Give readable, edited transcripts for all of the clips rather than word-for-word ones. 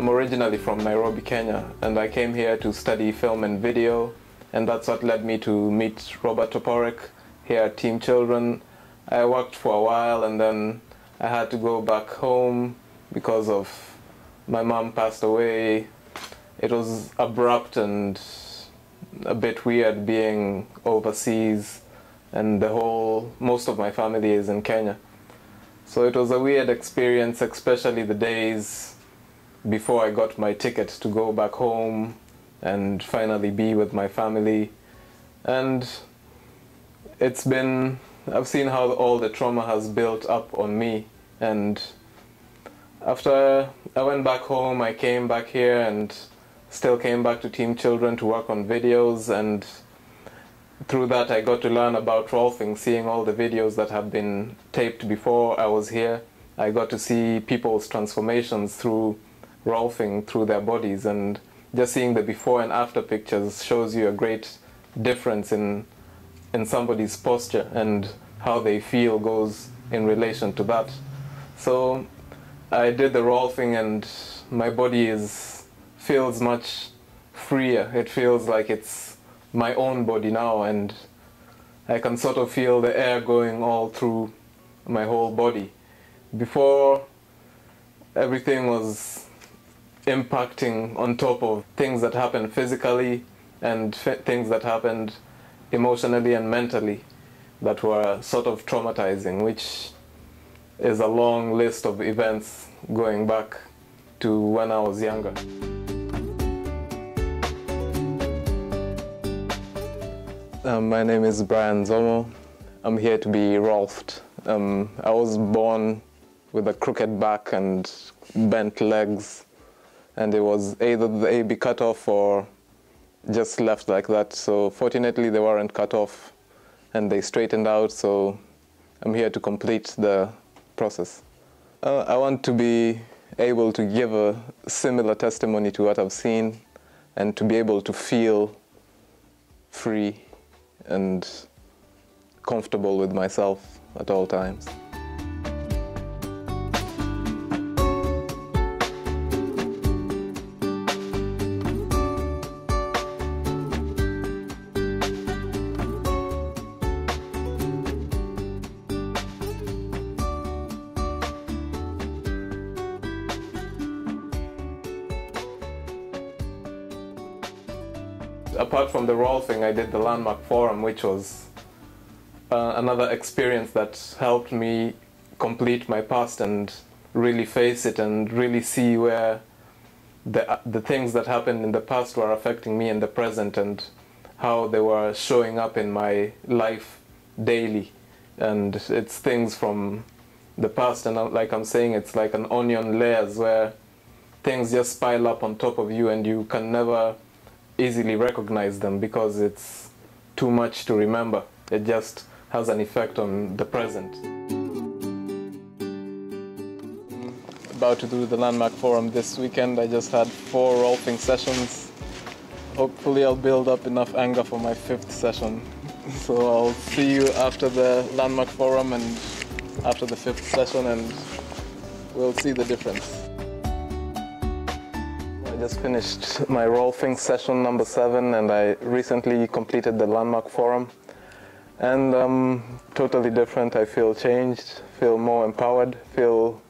I'm originally from Nairobi, Kenya, and I came here to study film and video, and that's what led me to meet Robert Toporek here at Team Children. I worked for a while, and then I had to go back home because of my mom passed away. It was abrupt and a bit weird being overseas, and most of my family is in Kenya. So it was a weird experience, especially the days before I got my ticket to go back home and finally be with my family. And I've seen how all the trauma has built up on me. And after I went back home, I came back here and still came back to Team Children to work on videos, and through that I got to learn about Rolfing, seeing all the videos that have been taped before I was here. I got to see people's transformations through Rolfing, through their bodies, and just seeing the before and after pictures shows you a great difference in somebody's posture, and how they feel goes in relation to that. So I did the Rolfing, and my body feels much freer. It feels like it's my own body now, and I can sort of feel the air going all through my whole body. Before, everything was impacting on top of things that happened physically and things that happened emotionally and mentally that were sort of traumatizing, which is a long list of events going back to when I was younger. My name is Brian Zomo. I'm here to be Rolfed. I was born with a crooked back and bent legs, and it was either they be cut off or just left like that. So fortunately they weren't cut off and they straightened out, so I'm here to complete the process. I want to be able to give a similar testimony to what I've seen, and to be able to feel free and comfortable with myself at all times. Apart from the Rolfing, I did the Landmark Forum, which was another experience that helped me complete my past and really face it and really see where the things that happened in the past were affecting me in the present, and how they were showing up in my life daily. And it's things from the past, and like I'm saying, it's like an onion layers where things just pile up on top of you and you can never easily recognize them because it's too much to remember. It just has an effect on the present. About to do the Landmark Forum this weekend. I just had 4 Rolfing sessions. Hopefully I'll build up enough anger for my 5th session. So I'll see you after the Landmark Forum and after the 5th session, and we'll see the difference. I just finished my Rolfing session number 7, and I recently completed the Landmark Forum. And I'm totally different. I feel changed, feel more empowered, feel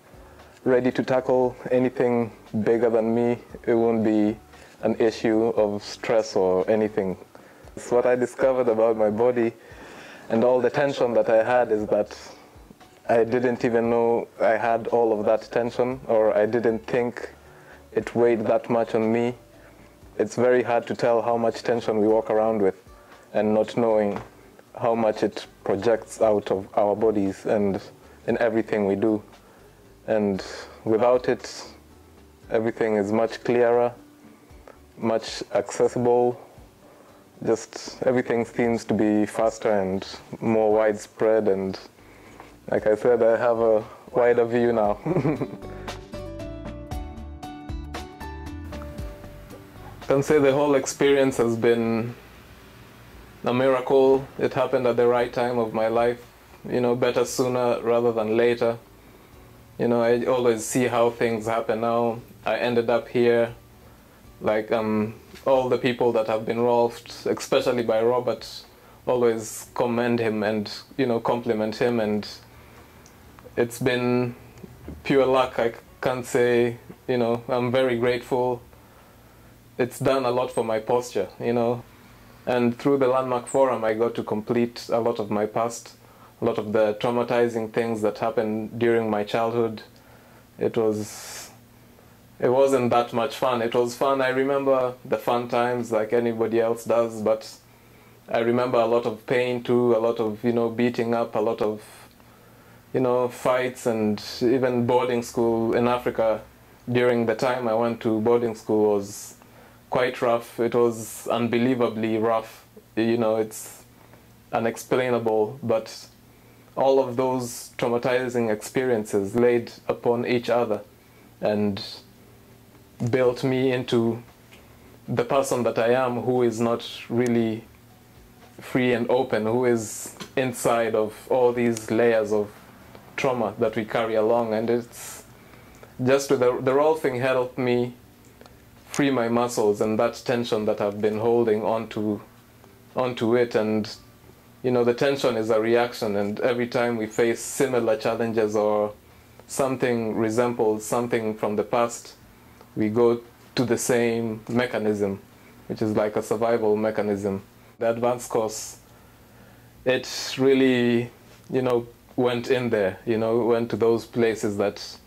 ready to tackle anything bigger than me. It won't be an issue of stress or anything. It's what I discovered about my body and all the tension that I had is that I didn't even know I had all of that tension, or I didn't think it weighed that much on me. It's very hard to tell how much tension we walk around with, and not knowing how much it projects out of our bodies and in everything we do. And without it, everything is much clearer, much accessible. Just everything seems to be faster and more widespread, and like I said, I have a wider view now. I can say the whole experience has been a miracle. It happened at the right time of my life, you know, better sooner rather than later. You know, I always see how things happen now. I ended up here, like all the people that have been Rolfed, especially by Robert, always commend him and, you know, compliment him, and it's been pure luck. I can't say, you know, I'm very grateful. It's done a lot for my posture, you know. And through the Landmark Forum, I got to complete a lot of my past, a lot of the traumatizing things that happened during my childhood. It wasn't that much fun. It was fun. I remember the fun times like anybody else does, but I remember a lot of pain too, a lot of, you know, beating up, a lot of, you know, fights, and even boarding school in Africa. During the time I went to boarding school was quite rough. It was unbelievably rough. You know, it's unexplainable, but all of those traumatizing experiences laid upon each other and built me into the person that I am, who is not really free and open, who is inside of all these layers of trauma that we carry along. And it's just with the Rolfing helped me free my muscles and that tension that I've been holding onto it. And you know, the tension is a reaction, and every time we face similar challenges or something resembles something from the past, we go to the same mechanism, which is like a survival mechanism. The advanced course, it really, you know, went in there, you know, went to those places that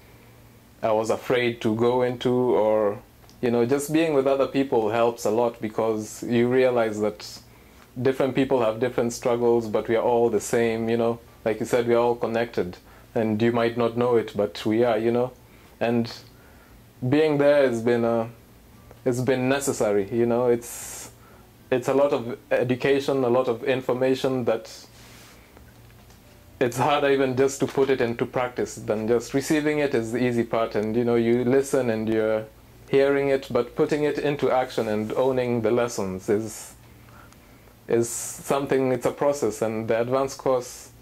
I was afraid to go into, or, you know, just being with other people helps a lot, because you realize that different people have different struggles, but we are all the same, you know. Like you said, we are all connected, and you might not know it, but we are, you know. And being there has been it's been necessary, you know. It's a lot of education, a lot of information that it's harder even just to put it into practice than just receiving it is the easy part. And you know, you listen and you're hearing it, but putting it into action and owning the lessons is something, it's a process, and the advanced course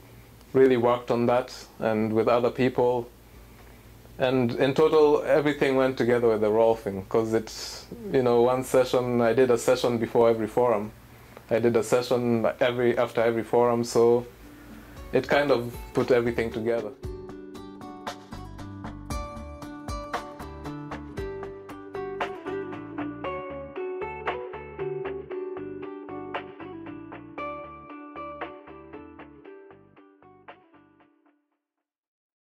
really worked on that, and with other people. And in total, everything went together with the Rolfing, because it's, you know, one session, I did a session before every forum. I did a session after every forum, so it kind of put everything together.